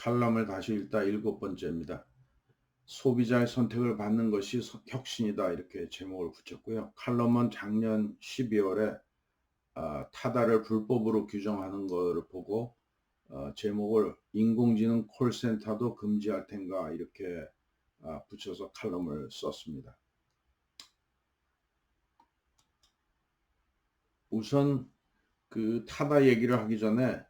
칼럼을 다시 읽다 7번째입니다. 소비자의 선택을 받는 것이 혁신이다 이렇게 제목을 붙였고요. 칼럼은 작년 12월에 타다를 불법으로 규정하는 것을 보고 제목을 인공지능 콜센터도 금지할 텐가 이렇게 붙여서 칼럼을 썼습니다. 우선 그 타다 얘기를 하기 전에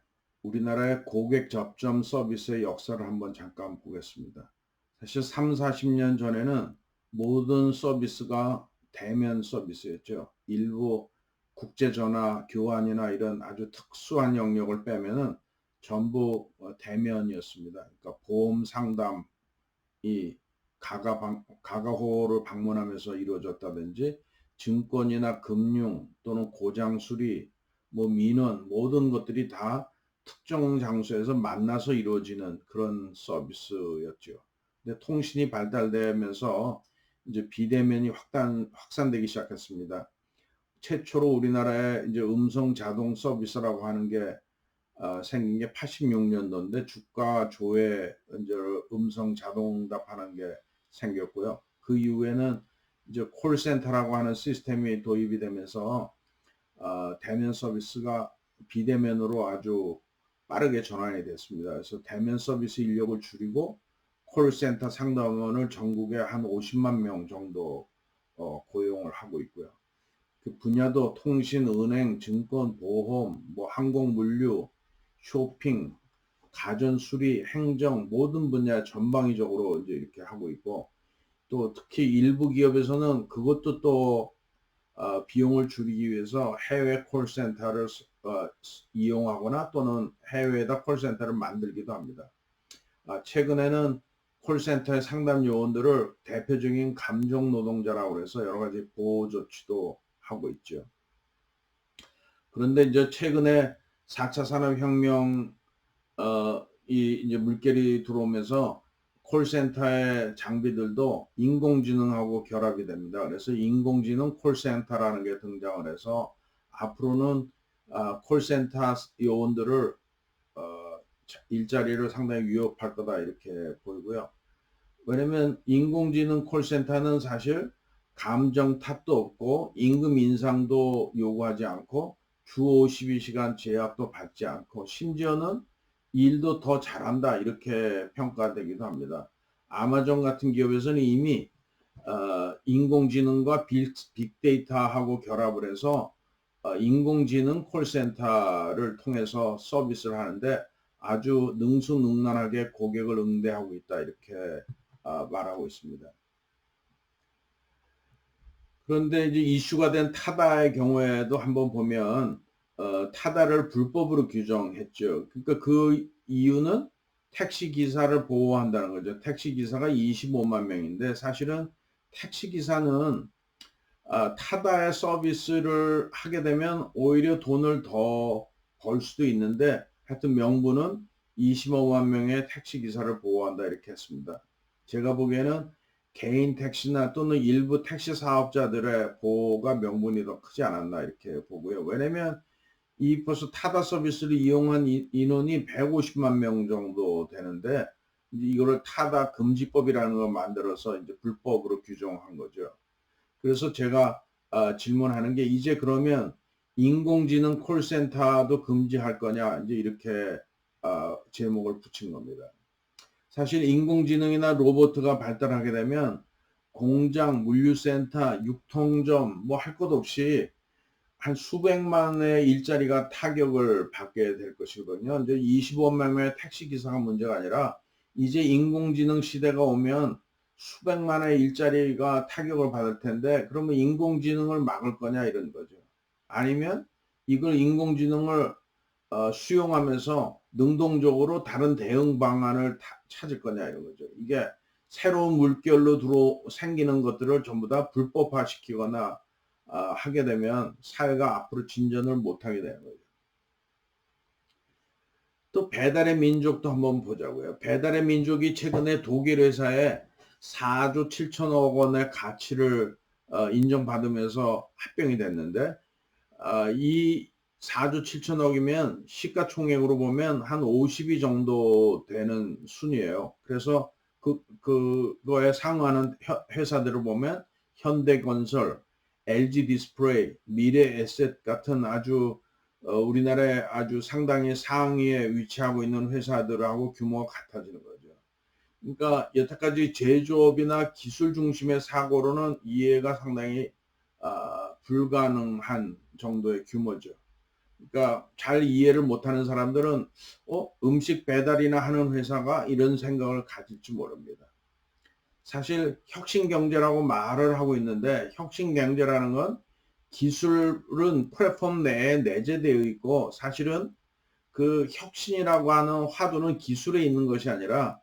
우리나라의 고객 접점 서비스의 역사를 한번 잠깐 보겠습니다. 사실 3, 40년 전에는 모든 서비스가 대면 서비스였죠. 일부 국제전화 교환이나 이런 아주 특수한 영역을 빼면은 전부 대면이었습니다. 그러니까 보험 상담이 가가호를 방문하면서 이루어졌다든지 증권이나 금융 또는 고장 수리, 민원 모든 것들이 다 특정 장소에서 만나서 이루어지는 그런 서비스였죠. 근데 통신이 발달되면서 이제 비대면이 확산되기 시작했습니다. 최초로 우리나라에 이제 음성 자동 서비스라고 하는 게 생긴 게 86년도인데 주가 조회 이제 음성 자동답하는 게 생겼고요. 그 이후에는 이제 콜센터라고 하는 시스템이 도입이 되면서 대면 서비스가 비대면으로 아주 빠르게 전환이 됐습니다. 그래서 대면 서비스 인력을 줄이고 콜센터 상담원을 전국에 한 50만 명 정도 고용을 하고 있고요. 그 분야도 통신, 은행, 증권, 보험, 항공, 물류, 쇼핑, 가전 수리, 행정 모든 분야 전방위적으로 이제 이렇게 하고 있고 또 특히 일부 기업에서는 그것도 또 비용을 줄이기 위해서 해외 콜센터를 이용하거나 또는 해외에다 콜센터를 만들기도 합니다. 최근에는 콜센터의 상담 요원들을 대표적인 감정 노동자라고 해서 여러 가지 보호 조치도 하고 있죠. 그런데 이제 최근에 4차 산업혁명 이제 물결이 들어오면서 콜센터의 장비들도 인공지능하고 결합이 됩니다. 그래서 인공지능 콜센터라는 게 등장을 해서 앞으로는 콜센터 요원들을 일자리를 상당히 위협할 거다 이렇게 보이고요. 왜냐면 인공지능 콜센터는 사실 감정 탓도 없고 임금 인상도 요구하지 않고 주 52시간 제약도 받지 않고 심지어는 일도 더 잘한다 이렇게 평가되기도 합니다. 아마존 같은 기업에서는 이미 인공지능과 빅데이터하고 결합을 해서 인공지능 콜센터를 통해서 서비스를 하는데 아주 능수능란하게 고객을 응대하고 있다 이렇게 말하고 있습니다. 그런데 이제 이슈가 된 타다의 경우에도 한번 보면 타다를 불법으로 규정했죠. 그러니까 그 이유는 택시 기사를 보호한다는 거죠. 택시 기사가 25만 명인데 사실은 택시 기사는 타다의 서비스를 하게 되면 오히려 돈을 더 벌 수도 있는데 하여튼 명분은 25만 명의 택시 기사를 보호한다 이렇게 했습니다. 제가 보기에는 개인 택시나 또는 일부 택시 사업자들의 보호가 명분이 더 크지 않았나 이렇게 보고요. 왜냐면 이 벌써 타다 서비스를 이용한 인원이 150만 명 정도 되는데 이거를 타다 금지법이라는 걸 만들어서 이제 불법으로 규정한 거죠. 그래서 제가 질문하는 게 이제 그러면 인공지능 콜센터도 금지할 거냐 이제 이렇게 제목을 붙인 겁니다. 사실 인공지능이나 로봇가 발달하게 되면 공장, 물류센터, 유통점 할 것 없이 한 수백만의 일자리가 타격을 받게 될 것이거든요. 이제 25만 명의 택시 기사가 문제가 아니라 이제 인공지능 시대가 오면 수백만의 일자리가 타격을 받을 텐데 그러면 인공지능을 막을 거냐 이런 거죠. 아니면 이걸 인공지능을 수용하면서 능동적으로 다른 대응 방안을 찾을 거냐 이런 거죠. 이게 새로운 물결로 생기는 것들을 전부 다 불법화 시키거나 하게 되면 사회가 앞으로 진전을 못하게 되는 거죠. 또 배달의 민족도 한번 보자고요. 배달의 민족이 최근에 독일 회사에 4조 7천억 원의 가치를 인정받으면서 합병이 됐는데 이 4조 7천억이면 시가총액으로 보면 한 50위 정도 되는 순이에요. 그래서 그거에 상응하는 회사들을 보면 현대건설, LG디스플레이, 미래에셋 같은 아주 우리나라에 아주 상당히 상위에 위치하고 있는 회사들하고 규모가 같아지는 거죠. 그러니까 여태까지 제조업이나 기술 중심의 사고로는 이해가 상당히 불가능한 정도의 규모죠. 그러니까 잘 이해를 못하는 사람들은 음식 배달이나 하는 회사가 이런 생각을 가질지 모릅니다. 사실 혁신경제라고 말을 하고 있는데 혁신경제라는 건 기술은 플랫폼 내에 내재되어 있고 사실은 그 혁신이라고 하는 화두는 기술에 있는 것이 아니라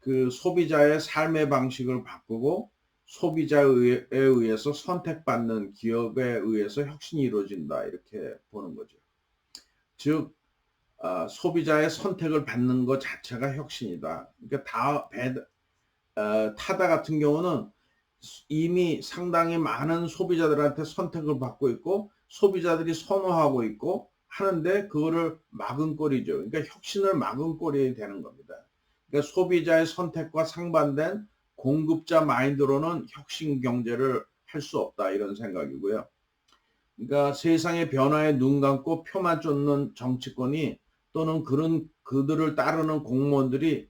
그 소비자의 삶의 방식을 바꾸고 소비자에 의해서 선택받는 기업에 의해서 혁신이 이루어진다 이렇게 보는 거죠. 즉 소비자의 선택을 받는 것 자체가 혁신이다. 그러니까 타다 같은 경우는 이미 상당히 많은 소비자들한테 선택을 받고 있고 소비자들이 선호하고 있고 하는데 그거를 막은 꼴이죠. 그러니까 혁신을 막은 꼴이 되는 겁니다. 그러니까 소비자의 선택과 상반된 공급자 마인드로는 혁신 경제를 할 수 없다 이런 생각이고요. 그러니까 세상의 변화에 눈 감고 표만 쫓는 정치권이 또는 그들을 따르는 공무원들이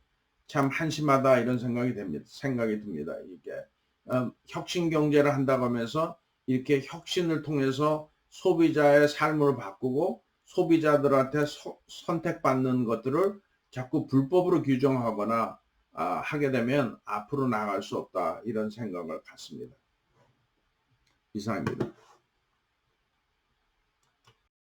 참 한심하다 이런 생각이 듭니다. 이게 혁신 경제를 한다고 하면서 이렇게 혁신을 통해서 소비자의 삶을 바꾸고 소비자들한테 선택받는 것들을 자꾸 불법으로 규정하거나 하게 되면 앞으로 나갈 수 없다 이런 생각을 갖습니다. 이상입니다.